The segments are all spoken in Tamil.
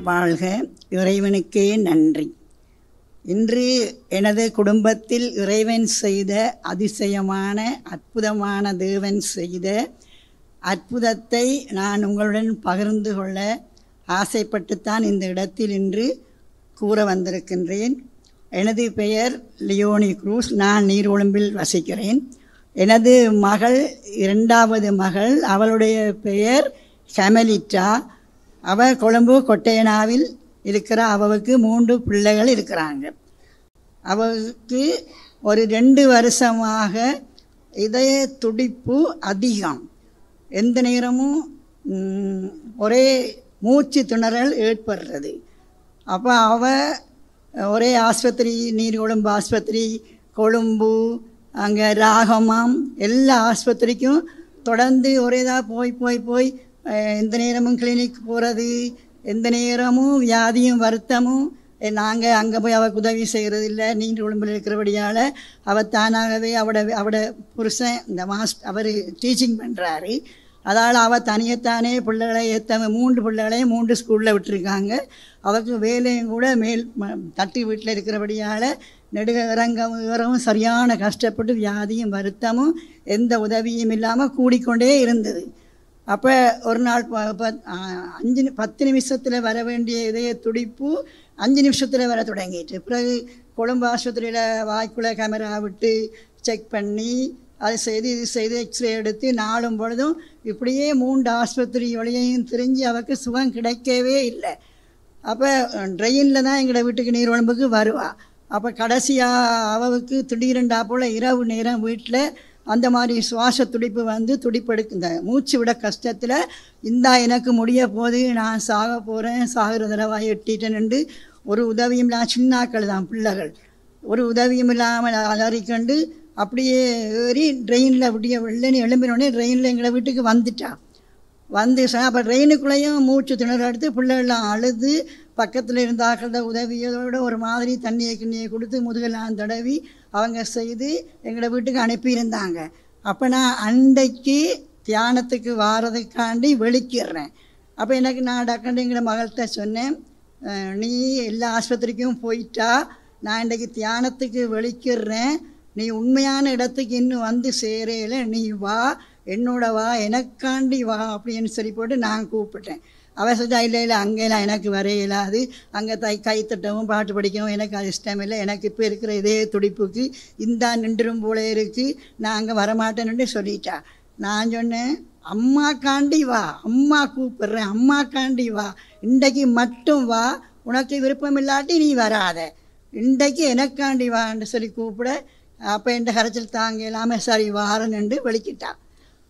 வாழ்க. இறைவனுக்கே நன்றி. இன்று எனது குடும்பத்தில் இறைவன் செய்த அதிசயமான அற்புதமான தேவன் செய்த அற்புதத்தை நான் உங்களுடன் பகிர்ந்து கொள்ள ஆசைப்பட்டுத்தான் இந்த இடத்தில் இன்று கூற வந்திருக்கின்றேன். எனது பெயர் லியோனி குரூஸ். நான் நீர்கொழும்பில் வசிக்கிறேன். எனது மகள், இரண்டாவது மகள், அவளுடைய பெயர் ஹெமலிட்டா. அவள் கொழும்பு கொட்டையனாவில் இருக்கிற. அவளுக்கு 3 பிள்ளைகள் இருக்கிறாங்க. அவளுக்கு ஒரு 2 வருஷமாக இதய துடிப்பு அதிகம். எந்த நேரமும் ஒரே மூச்சு திணறல் ஏற்படுறது. அப்போ அவள் ஒரே ஆஸ்பத்திரி, நீர்கொழும்பு ஆஸ்பத்திரி, கொழும்பு, அங்கே ராகமாம், எல்லா ஆஸ்பத்திரிக்கும் தொடர்ந்து ஒரேதாக போய் எந்த நேரமும் கிளினிக் போகிறது, எந்த நேரமும் வியாதியும் வருத்தமும். நாங்கள் அங்கே போய் அவளுக்கு உதவி செய்கிறது இல்லை. நீர்கொழும்பில் இருக்கிறபடியால் அவள் தானாகவே அவட புருஷன் இந்த அவர் டீச்சிங் பண்ணுறாரு. அதால் அவள் தனியத்தானே பிள்ளைகளை 3 பிள்ளைகளையும் 3 ஸ்கூலில் விட்டுருக்காங்க. அவருக்கு வேலையும் கூட தட்டி வீட்டில் இருக்கிறபடியால் நெடுகரங்கவும் சரியான கஷ்டப்பட்டு வியாதியும் வருத்தமும் எந்த உதவியும் இல்லாமல் கூடிக்கொண்டே இருந்தது. அப்போ ஒரு நாள் 10 நிமிஷத்தில் வர வேண்டிய இதய துடிப்பு 5 நிமிஷத்தில் வர தொடங்கிட்டு, பிறகு கொழும்பு ஆஸ்பத்திரியில் வாய்க்குள்ளே கேமரா விட்டு செக் பண்ணி அது செய்து இது செய்து எக்ஸ்ரே எடுத்து நாளும் பொழுதும் இப்படியே 3 ஆஸ்பத்திரி வழியையும் தெரிஞ்சு அவருக்கு சுகம் கிடைக்கவே இல்லை. அப்போ ட்ரெயினில் தான் எங்களோட வீட்டுக்கு நீர்கொழும்புக்கு வருவாள். அப்போ கடைசியாக அவளுக்கு திடீரெண்டா போல் இரவு நேரம் வீட்டில் அந்த மாதிரி சுவாச துடிப்பு வந்து துடிப்பெடுக்குந்த மூச்சு விட கஷ்டத்தில், இந்தா எனக்கு முடிய போது, நான் சாக போகிறேன், சாகிற தடவாய் எட்டிட்டேன்னு ஒரு உதவியும் இல்லாமல், சின்னாக்கள் தான் பிள்ளைகள், ஒரு உதவியும் இல்லாமல் அலறிக்கண்டு அப்படியே ஏறி ட்ரெயினில் அப்படியே வெள்ளனி எழும்பினோடனே ட்ரெயினில் எங்களை வீட்டுக்கு வந்துட்டா. அப்போ ட்ரெயினுக்குள்ளேயும் மூச்சு திணற எடுத்து பிள்ளைகள்லாம் அழுது பக்கத்தில் இருந்தாக்கள உதவியோட ஒரு மாதிரி தண்ணியை கொடுத்து முதுகெல்லாம் தடவி அவங்க செய்து எங்களை வீட்டுக்கு அனுப்பியிருந்தாங்க. அப்போ நான் அன்றைக்கு தியானத்துக்கு வாரதுக்காண்டி வெளிக்கிறேன். அப்போ எனக்கு நான் டக்குன்னு எங்களை மகள்கிட்ட சொன்னேன், நீ எல்லா ஆஸ்பத்திரிக்கும் போயிட்டா, நான் இன்றைக்கு தியானத்துக்கு வெளிக்கிறேன், நீ உண்மையான இடத்துக்கு இன்னும் வந்து சேரையில், நீ வா, என்னோட வா, எனக்காண்டி வா அப்படின்னு சொல்லி போட்டு நான் கூப்பிட்டேன். அவள் சொல்லிட்டா, இல்லை அங்கெல்லாம் எனக்கு வரையிலாது, அங்கே கைத்தட்டவும் பாட்டு படிக்கவும் எனக்கு அது இஷ்டம் இல்லை, எனக்கு இப்போ இருக்கிற இதே துடிப்புக்கு இந்தா நின்றும் போல இருக்குது, நான் அங்கே வரமாட்டேன்னு சொல்லிட்டா. நான் சொன்னேன், அம்மாக்காண்டி வா, அம்மா கூப்பிட்றேன், அம்மாக்காண்டி வா, இன்றைக்கு மட்டும் வா, உனக்கு விருப்பம் இல்லாட்டி நீ வராத, இன்றைக்கு எனக்காண்டி வான்னு சொல்லி கூப்பிட. அப்போ என் கரைச்சல் தாங்க இல்லாமல் சரி வாரன்னு வெளிக்கிட்டா.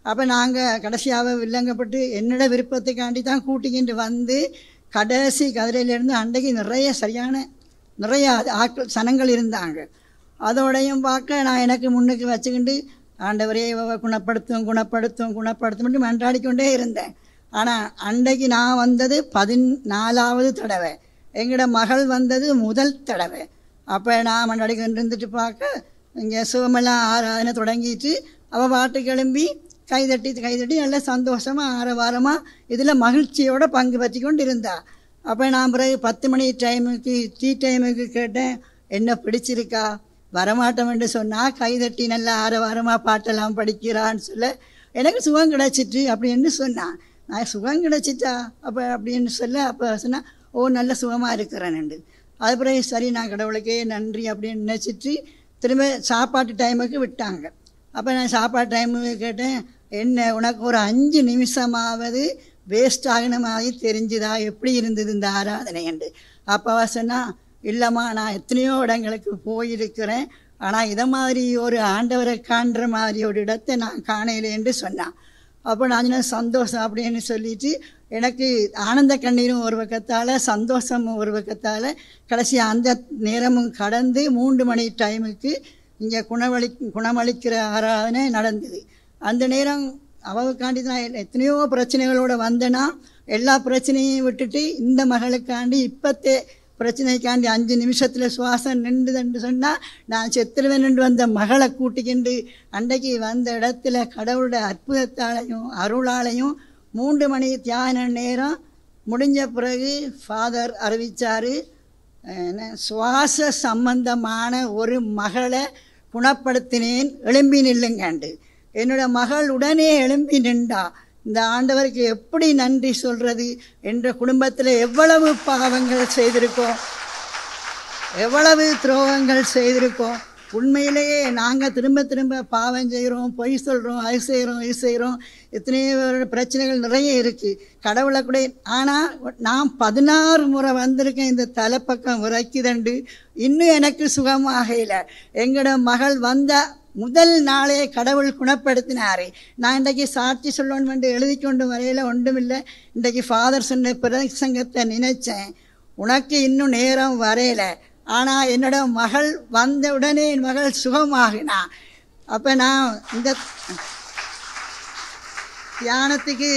அப்போ நாங்கள் கடைசியாக வில்லங்கப்பட்டு என்னோட விருப்பத்துக்காண்டி தான் கூட்டிக்கிட்டு வந்து கடைசி கதிரையிலேருந்து அன்றைக்கு நிறைய ஆட்கள் சனங்கள் இருந்தாங்க. அதோடையும் பார்க்க நான் எனக்கு முன்னுக்கு வச்சுக்கிண்டு ஆண்டவரே குணப்படுத்தும் மன்றாடிக்கொண்டே இருந்தேன். ஆனால் அன்றைக்கு நான் வந்தது 14வது தடவை, எங்களோட மகள் வந்தது முதல் தடவை. அப்போ நான் மன்றாடிக்கொண்டு இருந்துட்டு பார்க்க இங்கே சுகமெல்லாம் ஆராதனை தொடங்கிட்டு அவள் பாட்டு கிளம்பி கைதட்டி நல்ல சந்தோஷமாக ஆரவாரமாக இதில் மகிழ்ச்சியோடு பங்கு பற்றி கொண்டு இருந்தா. அப்போ நான் பிறகு 10 மணி டீ டைமுக்கு கேட்டேன், என்ன பிடிச்சிருக்கா, வரமாட்டோம் என்று சொன்னால் கைதட்டி நல்லா ஆரவாரமாக பாட்டெல்லாம் படிக்கிறான்னு சொல்ல எனக்கு சுகம் கிடச்சிட்டு அப்படின்னு சொன்னான். நான் சுகம் கிடச்சிட்டா அப்போ அப்படின்னு சொல்ல, அப்போ சொன்னால் ஓ நல்ல சுகமாக இருக்கிறேன்னு. அது பிறகு சரி நான் கடவுளுக்கே நன்றி அப்படின்னு நினச்சிட்டு திரும்ப சாப்பாட்டு டைமுக்கு விட்டாங்க. அப்போ நான் சாப்பாட்டு டைமுக்கு கேட்டேன், என்ன உனக்கு ஒரு 5 நிமிஷமாவது வேஸ்ட் ஆகின மாதிரி தெரிஞ்சுதா, எப்படி இருந்தது இந்த ஆராதனை என்று. அப்போ சொன்னால், இல்லைம்மா நான் எத்தனையோ இடங்களுக்கு போயிருக்கிறேன், ஆனால் இதை மாதிரி ஒரு ஆண்டவரை காண்ற மாதிரி ஒரு இடத்தை நான் காணையிலே என்று சொன்னான். அப்போ நான் சந்தோஷம் அப்படின்னு சொல்லிட்டு எனக்கு ஆனந்த கண்ணீரும் ஒரு பக்கத்தால், சந்தோஷமும் ஒரு பக்கத்தால், கடைசி அந்த நேரமும் கடந்து 3 மணி டைமுக்கு இங்கே குணமளிக்கிற ஆராதனை நடந்தது. அந்த நேரம் அவளுக்காண்டி தான் எத்தனையோ பிரச்சனைகளோடு வந்தேன்னா எல்லா பிரச்சனையும் விட்டுட்டு இந்த மகளுக்காண்டி இப்போத்தே பிரச்சனைக்காண்டி 5 நிமிஷத்தில் சுவாசம் நின்றுதுன்னு சொன்னால் நான் செத்துருவேன் என்று வந்த மகளை கூட்டிக்கிண்டு அன்றைக்கு வந்த இடத்துல கடவுளோட அற்புதத்தாலையும் அருளாலையும் 3 மணி தியான நேரம் முடிஞ்ச பிறகு ஃபாதர் அறிவித்தார், சுவாச சம்பந்தமான ஒரு மகளை குணப்படுத்தினேன், எழும்பி நில்லுங்கண்டு. என்னோட மகள் உடனே எழும்பி நின்றா. இந்த ஆண்டவருக்கு எப்படி நன்றி சொல்கிறது? என்ற குடும்பத்தில் எவ்வளவு பாவங்கள் செய்திருக்கோம், எவ்வளவு துரோகங்கள் செய்திருக்கோம். உண்மையிலேயே நாங்கள் திரும்ப திரும்ப பாவம் செய்கிறோம், பொய் சொல்கிறோம், அது செய்கிறோம், இது செய்கிறோம். எத்தனையோ பிரச்சனைகள் நிறைய இருக்குது. கடவுளை கூட ஆனால் நான் 16 முறை வந்திருக்கேன், இந்த தலைப்பக்கம் உரைக்குதண்டு, இன்னும் எனக்கு சுகமாக இல்லை. எங்களோட மகள் வந்த முதல் நாளே கடவுள் குணப்படுத்தினார். நான் இன்றைக்கு சாட்சி சொல்லணும்னு எழுதி கொண்டு வரையில் ஒன்றுமில்லை. இன்றைக்கு ஃபாதர் சொன்ன பிரசங்கத்தை நினைச்சேன், உனக்கு இன்னும் நேரம் வரையலை, ஆனால் என்னோட மகள் வந்த உடனே என் மகள் சுகமாகினா. அப்போ நான் இந்த தியானத்துக்கு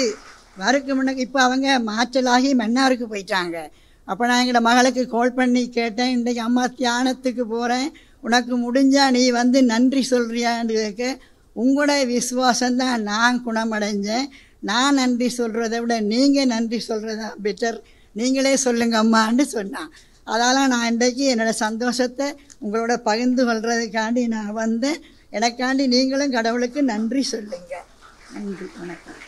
வரக்கு முன்னாடி இப்போ அவங்க மாற்றலாகி மன்னாருக்கு போயிட்டாங்க. அப்போ நான் எங்களோட மகளுக்கு கால் பண்ணி கேட்டேன், இன்றைக்கு அம்மா தியானத்துக்கு போகிறேன், உனக்கு முடிஞ்சால் நீ வந்து நன்றி சொல்கிறியான்னு கேட்க, உங்களோட விசுவாசம்தான் நான் குணமடைஞ்சேன், நான் நன்றி சொல்கிறத விட நீங்கள் நன்றி சொல்கிறதா பெட்டர், நீங்களே சொல்லுங்க அம்மான்னு சொன்னான். அதால் நான் இன்றைக்கு என்னோடய சந்தோஷத்தை உங்களோட பகிர்ந்து கொள்றதுக்காண்டி நான் வந்தேன். எனக்காண்டி நீங்களும் கடவுளுக்கு நன்றி சொல்லுங்கள். நன்றி, வணக்கம்.